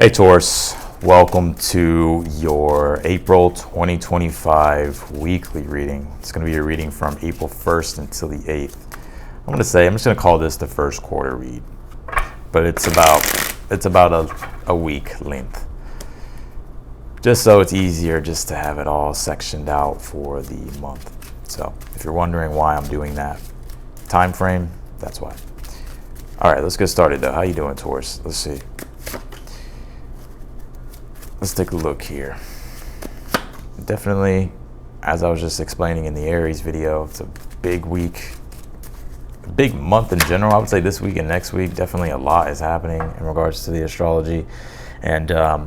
Hey Taurus, welcome to your April 2025 weekly reading. It's going to be a reading from April 1st until the 8th. I'm just going to call this the first quarter read, but it's about a week length. Just so it's easier just to have it all sectioned out for the month. So if you're wondering why I'm doing that time frame, that's why. All right, let's get started though. How you doing, Taurus? Let's see. Let's take a look here. Definitely, as I was just explaining in the Aries video, it's a big week, a big month in general. I would say this week and next week, definitely a lot is happening in regards to the astrology. And I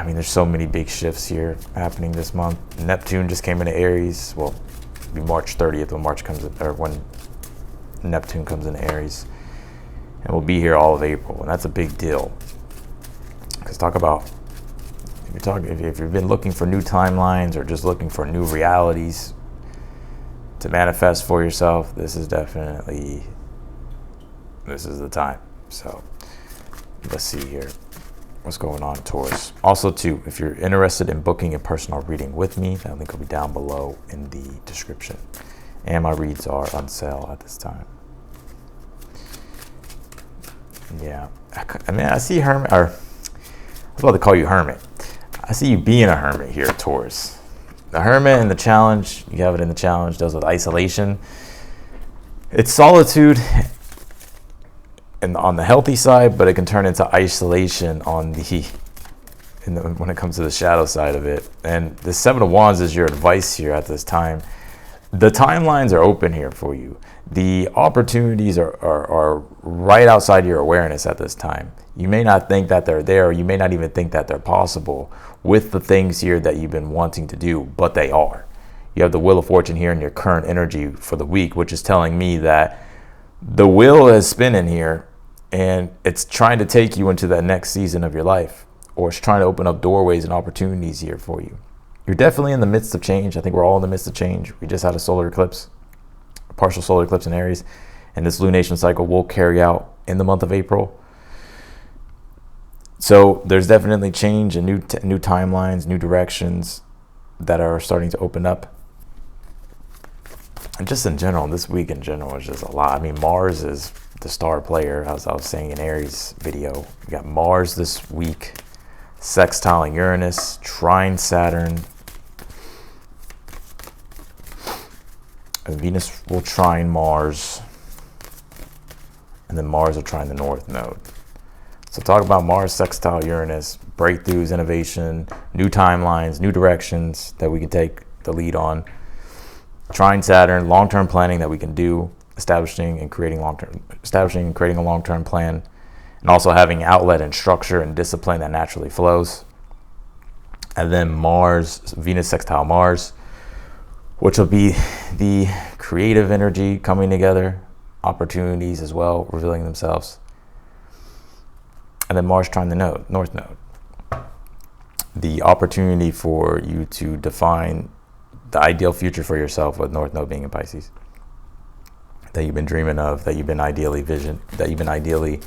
mean, there's so many big shifts here happening this month. Neptune just came into Aries. Well, it'll be March 30th when Neptune comes into Aries. And we'll be here all of April, and that's a big deal. Because talk about, if you've been looking for new timelines or just looking for new realities to manifest for yourself, this is the time. So let's see here what's going on, Taurus. Also too, if you're interested in booking a personal reading with me, that link will be down below in the description. And my reads are on sale at this time. Yeah, I mean, I see Hermit, or I was about to call you Hermit. I see you being a hermit here, Taurus. The Hermit and the challenge, you have it in the challenge, deals with isolation. It's solitude on the healthy side, but it can turn into isolation when it comes to the shadow side of it. And the Seven of Wands is your advice here at this time. The timelines are open here for you. The opportunities are right outside your awareness at this time. You may not think that they're there, or you may not even think that they're possible with the things here that you've been wanting to do, but they are. You have the Wheel of Fortune here in your current energy for the week, which is telling me that the wheel is spinning here and it's trying to take you into that next season of your life, or it's trying to open up doorways and opportunities here for you. You're definitely in the midst of change. I think we're all in the midst of change. We just had a solar eclipse, a partial solar eclipse in Aries, and this lunation cycle will carry out in the month of April. So there's definitely change and new timelines, new directions that are starting to open up. And just in general, this week in general is just a lot. I mean, Mars is the star player, as I was saying in Aries video. We got Mars this week, sextiling Uranus, trine Saturn. And Venus will trine Mars, and then Mars will trine the North Node. So talk about Mars sextile Uranus, breakthroughs, innovation, new timelines, new directions that we can take the lead on. Trine Saturn, long-term planning that we can do, establishing and creating a long-term plan, and also having outlet and structure and discipline that naturally flows. And then Mars, Venus sextile Mars, which will be the creative energy coming together, opportunities as well, revealing themselves. And then Mars trine the North Node. The opportunity for you to define the ideal future for yourself, with North Node being in Pisces, that you've been dreaming of, that you've been ideally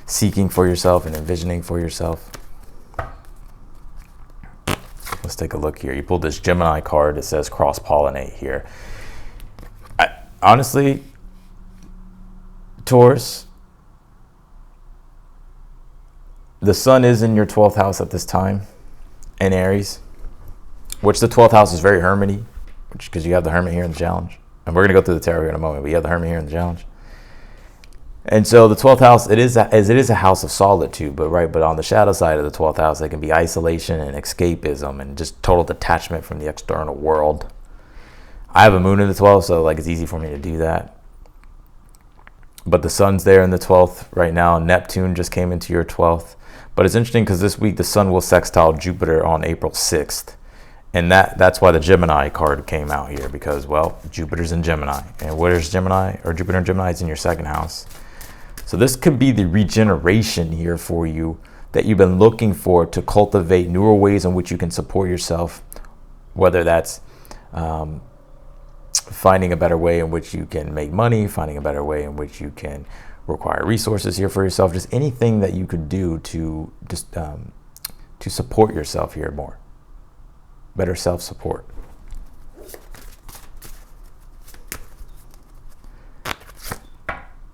seeking for yourself and envisioning for yourself. Let's take a look here. You pulled this Gemini card that says cross-pollinate here. Honestly, Taurus, the sun is in your 12th house at this time in Aries, which the 12th house is very hermity, because you have the Hermit here in the challenge. And we're going to go through the tarot here in a moment, but you have the Hermit here in the challenge. And so the 12th house, it is a house of solitude, but on the shadow side of the 12th house, it can be isolation and escapism and just total detachment from the external world. I have a moon in the 12th, so it's easy for me to do that. But the sun's there in the 12th right now. Neptune just came into your 12th. But it's interesting because this week the sun will sextile Jupiter on April 6th. And that's why the Gemini card came out here, because, well, Jupiter's in Gemini. And where's Gemini, or Jupiter in Gemini? It's in your second house. So this could be the regeneration here for you that you've been looking for, to cultivate newer ways in which you can support yourself, whether that's finding a better way in which you can make money, finding a better way in which you can require resources here for yourself. Just anything that you could do to just to support yourself here more. Better self-support.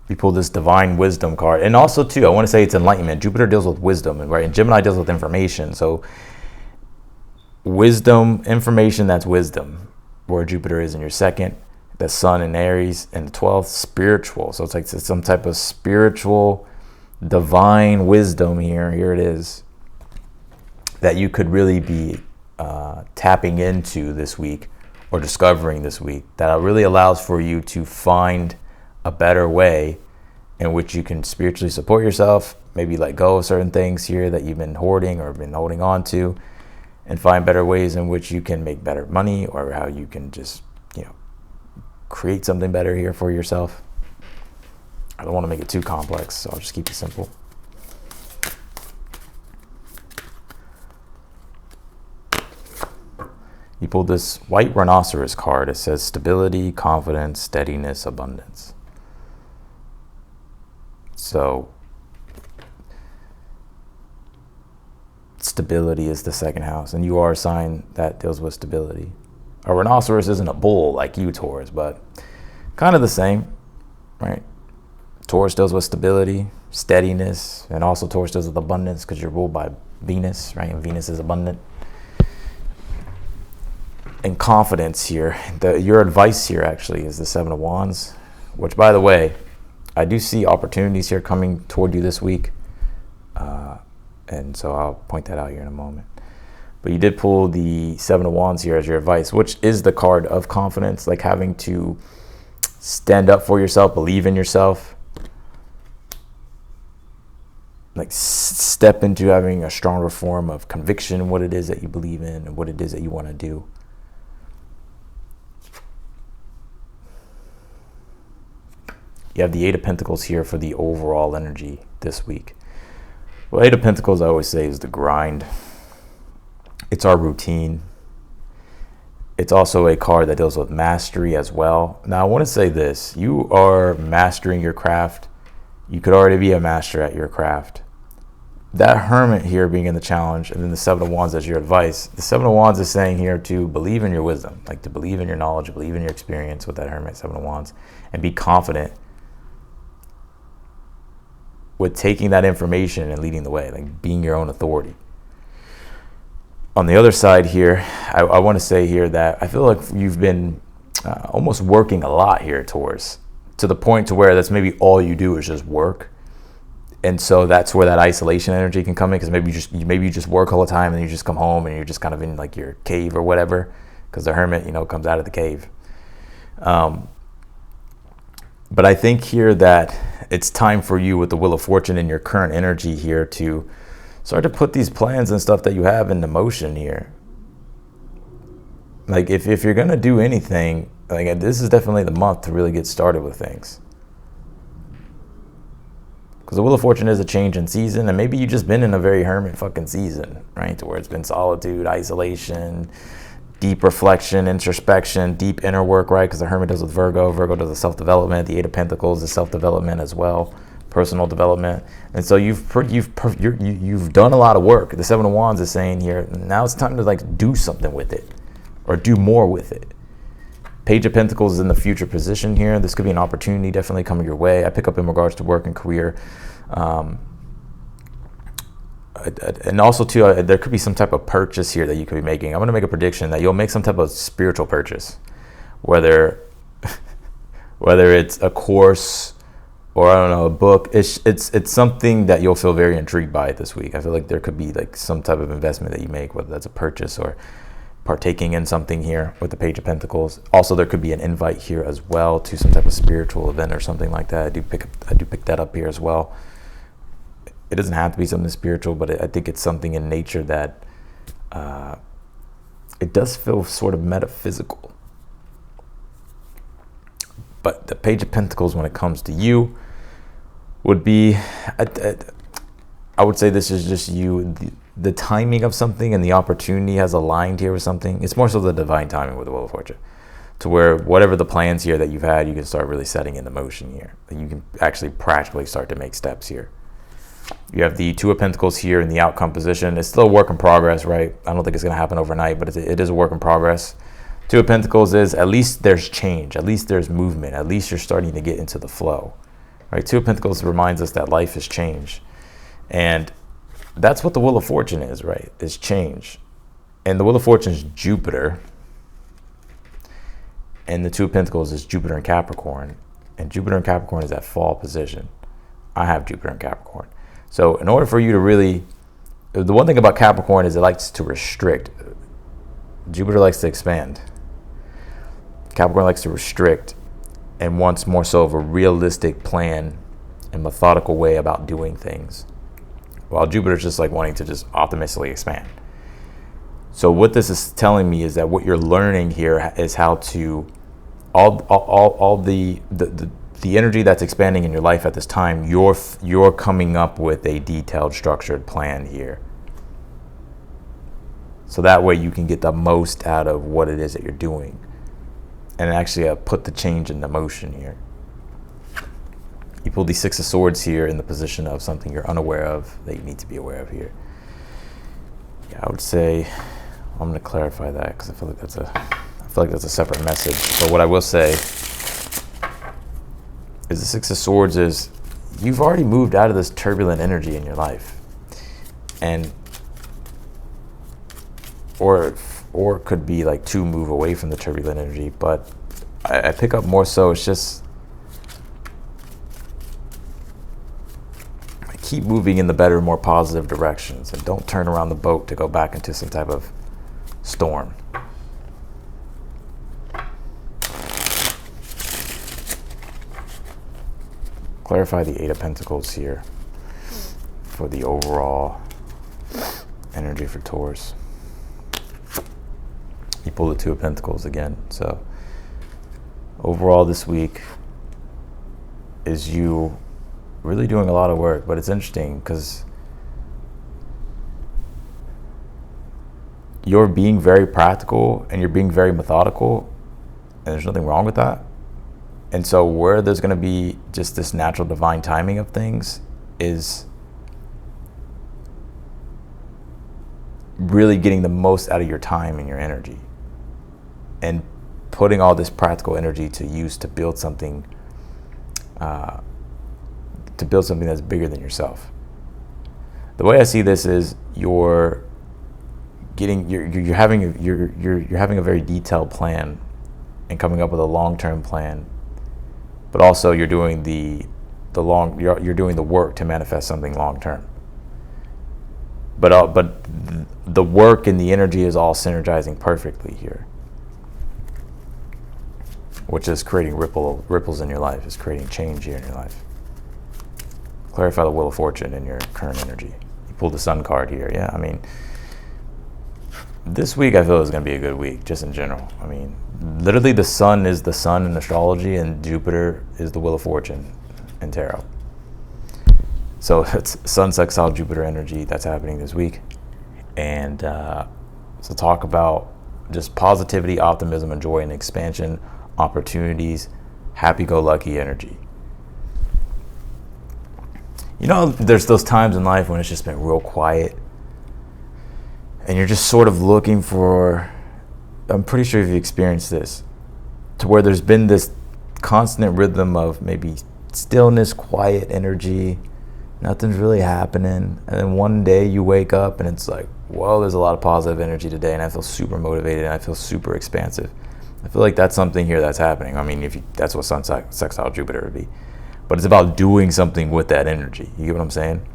You pull this divine wisdom card. And also too, I want to say it's enlightenment. Jupiter deals with wisdom, and right, and Gemini deals with information. So wisdom, information, that's wisdom. Where Jupiter is in your second, the Sun in Aries, and the 12th, spiritual. So it's like some type of spiritual, divine wisdom here. Here it is. That you could really be tapping into this week, or discovering this week, that really allows for you to find a better way in which you can spiritually support yourself, maybe let go of certain things here that you've been hoarding or been holding on to, and find better ways in which you can make better money, or how you can just, create something better here for yourself. I don't want to make it too complex, so I'll just keep it simple. You pulled this white rhinoceros card. It says stability, confidence, steadiness, abundance. So stability is the second house, and you are a sign that deals with stability. A rhinoceros isn't a bull like you, Taurus, but kind of the same, right? Taurus deals with stability, steadiness, and also Taurus deals with abundance because you're ruled by Venus, right? And Venus is abundant. And confidence here. Your advice here actually is the Seven of Wands, which, by the way, I do see opportunities here coming toward you this week. And so I'll point that out here in a moment. But you did pull the Seven of Wands here as your advice, which is the card of confidence, like having to stand up for yourself, believe in yourself, like step into having a stronger form of conviction in what it is that you believe in and what it is that you want to do. You have the Eight of Pentacles here for the overall energy this week. Well, Eight of Pentacles, I always say, is the grind. It's our routine. It's also a card that deals with mastery as well. Now, I want to say this. You are mastering your craft. You could already be a master at your craft. That Hermit here being in the challenge, and then the Seven of Wands as your advice. The Seven of Wands is saying here to believe in your wisdom, like to believe in your knowledge, believe in your experience with that Hermit, Seven of Wands, and be confident with taking that information and leading the way, like being your own authority. On the other side here, I want to say here that I feel like you've been almost working a lot here, Taurus, to the point to where that's maybe all you do is just work. And so that's where that isolation energy can come in, because maybe you just work all the time and then you just come home and you're just kind of in like your cave or whatever, because the Hermit, comes out of the cave. But I think here that it's time for you with the Wheel of Fortune and your current energy here to start to put these plans and stuff that you have into motion here. Like if you're going to do anything, like this is definitely the month to really get started with things. Because the Wheel of Fortune is a change in season, and maybe you've just been in a very hermit fucking season, right? To where it's been solitude, isolation, deep reflection, introspection, deep inner work, right? Because the Hermit does with Virgo. Virgo does the self-development. The Eight of Pentacles is self-development as well, personal development. And so you've done a lot of work. The Seven of Wands is saying here, now it's time to like do something with it, or do more with it. Page of Pentacles is in the future position here. This could be an opportunity definitely coming your way. I pick up in regards to work and career. And also too, there could be some type of purchase here that you could be making. I'm going to make a prediction that you'll make some type of spiritual purchase, whether it's a course or I don't know, a book. It's something that you'll feel very intrigued by this week. I feel like there could be like some type of investment that you make, whether that's a purchase or partaking in something here with the Page of Pentacles. Also, there could be an invite here as well to some type of spiritual event or something like that. I do pick that up here as well. It doesn't have to be something spiritual, but I think it's something in nature that it does feel sort of metaphysical. But the Page of Pentacles, when it comes to you, would be, I would say this is just you, the timing of something and the opportunity has aligned here with something. It's more so the divine timing with the Wheel of Fortune. to where whatever the plans here that you've had, you can start really setting into motion here. You can actually practically start to make steps here. You have the Two of Pentacles here in the outcome position. It's still a work in progress, right? I don't think it's going to happen overnight, but it is a work in progress. Two of Pentacles is at least there's change, at least there's movement, at least you're starting to get into the flow, right? Two of Pentacles reminds us that life is change. And that's what the Wheel of Fortune is, right? Is change. And the Wheel of Fortune is Jupiter. And the Two of Pentacles is Jupiter in Capricorn. And Jupiter in Capricorn is that fall position. I have Jupiter in Capricorn. So in order for you to really, the one thing about Capricorn is it likes to restrict. Jupiter likes to expand. Capricorn likes to restrict and wants more so of a realistic plan and methodical way about doing things. While Jupiter's just like wanting to just optimistically expand. So what this is telling me is that what you're learning here is how to, all the energy that's expanding in your life at this time, you're coming up with a detailed, structured plan here. So that way you can get the most out of what it is that you're doing and actually put the change into motion here. You pull the Six of Swords here in the position of something you're unaware of that you need to be aware of here. Yeah, I would say, I'm going to clarify that because I feel like that's a separate message. But what I will say is the Six of Swords is you've already moved out of this turbulent energy in your life. And or it could be like to move away from the turbulent energy, but I pick up more so it's just keep moving in the better, more positive directions and don't turn around the boat to go back into some type of storm. Clarify the Eight of Pentacles here for the overall energy for Taurus. You pull the Two of Pentacles again. So overall this week is you really doing a lot of work, but it's interesting because you're being very practical and you're being very methodical, and there's nothing wrong with that. And so where there's going to be just this natural divine timing of things is really getting the most out of your time and your energy and putting all this practical energy to use to build something that's bigger than yourself. The way I see this is you're having a very detailed plan and coming up with a long-term plan, but also you're doing you're doing the work to manifest something long-term. But the work and the energy is all synergizing perfectly here, which is creating ripples in your life. It's creating change here in your life. Clarify the Wheel of Fortune in your current energy. You pulled the Sun card here. Yeah, I mean, this week I feel is going to be a good week, just in general. I mean, literally the Sun is the Sun in astrology, and Jupiter is the Wheel of Fortune in tarot. So it's Sun sextile Jupiter energy that's happening this week. And so talk about just positivity, optimism, and joy and expansion, opportunities, happy-go-lucky energy. You know, there's those times in life when it's just been real quiet and you're just sort of looking for, I'm pretty sure you've experienced this, to where there's been this constant rhythm of maybe stillness, quiet energy, nothing's really happening. And then one day you wake up and it's like, whoa, there's a lot of positive energy today and I feel super motivated and I feel super expansive. I feel like that's something here that's happening. I mean, that's what Sun sextile Jupiter would be. But it's about doing something with that energy. You get what I'm saying?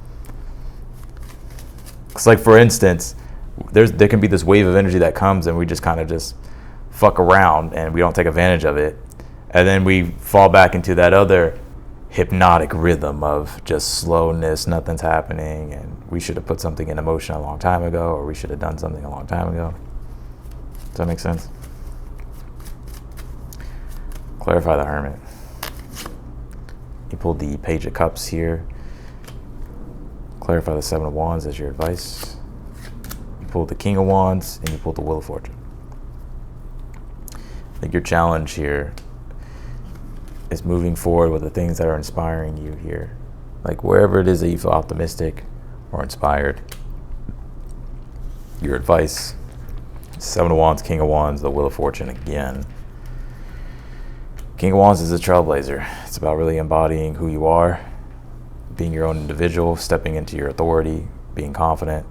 It's like, for instance, there can be this wave of energy that comes and we just kind of just fuck around and we don't take advantage of it. And then we fall back into that other hypnotic rhythm of just slowness, nothing's happening, and we should have put something in motion a long time ago, or we should have done something a long time ago. Does that make sense? Clarify the Hermit. You pulled the Page of Cups here. Clarify the Seven of Wands as your advice. You pulled the King of Wands, and you pulled the Wheel of Fortune. think your challenge here is moving forward with the things that are inspiring you here. Like wherever it is that you feel optimistic or inspired. Your advice, 7 of Wands, King of Wands, the Wheel of Fortune again. King of Wands is a trailblazer. It's about really embodying who you are, being your own individual, stepping into your authority, being confident,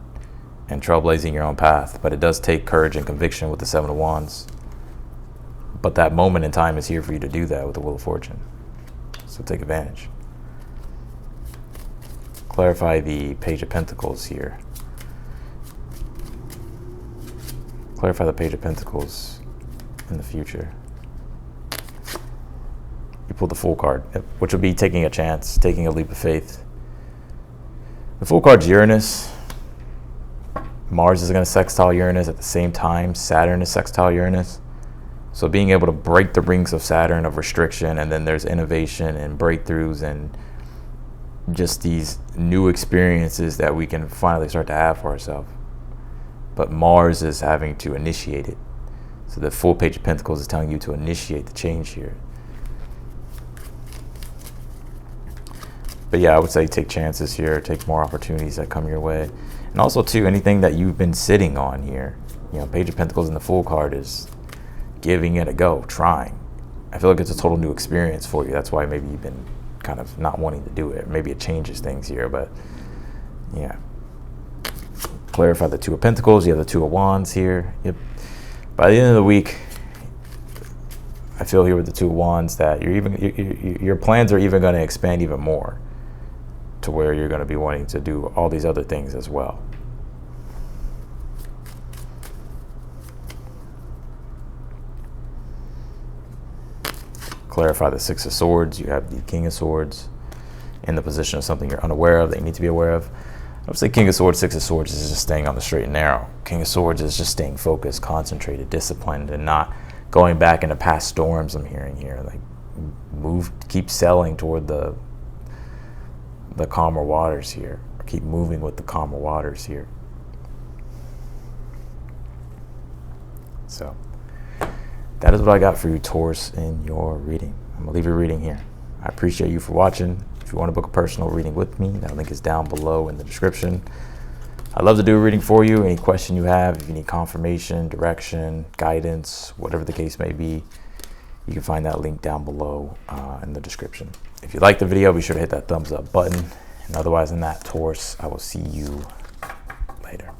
and trailblazing your own path. But it does take courage and conviction with the 7 of Wands. But that moment in time is here for you to do that with the Wheel of Fortune. So take advantage. Clarify the Page of Pentacles here. Clarify the Page of Pentacles in the future. You pull the Fool card, which will be taking a chance, taking a leap of faith. The Fool card's Uranus. Mars is going to sextile Uranus at the same time. Saturn is sextile Uranus. So being able to break the rings of Saturn of restriction, and then there's innovation and breakthroughs and just these new experiences that we can finally start to have for ourselves. But Mars is having to initiate it. So the full Page of Pentacles is telling you to initiate the change here. But yeah, I would say take chances here, take more opportunities that come your way. And also too, anything that you've been sitting on here, you know, Page of Pentacles in the Fool card is giving it a go, trying. I feel like it's a total new experience for you. That's why maybe you've been kind of not wanting to do it. Maybe it changes things here, but yeah. Clarify the 2 of Pentacles. You have the 2 of Wands here. Yep. By the end of the week, I feel here with the 2 of Wands that your plans are even going to expand even more to where you're going to be wanting to do all these other things as well. Clarify the 6 of Swords. You have the King of Swords in the position of something you're unaware of that you need to be aware of. I would say King of Swords, 6 of Swords is just staying on the straight and narrow. King of Swords is just staying focused, concentrated, disciplined, and not going back into past storms. I'm hearing here, like keep sailing toward the calmer waters here. Or keep moving with the calmer waters here. So that is what I got for you, Taurus, in your reading. I'm gonna leave your reading here. I appreciate you for watching. If you want to book a personal reading with me, that link is down below in the description. I'd love to do a reading for you. Any question you have, if you need confirmation, direction, guidance, whatever the case may be, you can find that link down below in the description. If you like the video, be sure to hit that thumbs up button. And otherwise than that, Taurus, I will see you later.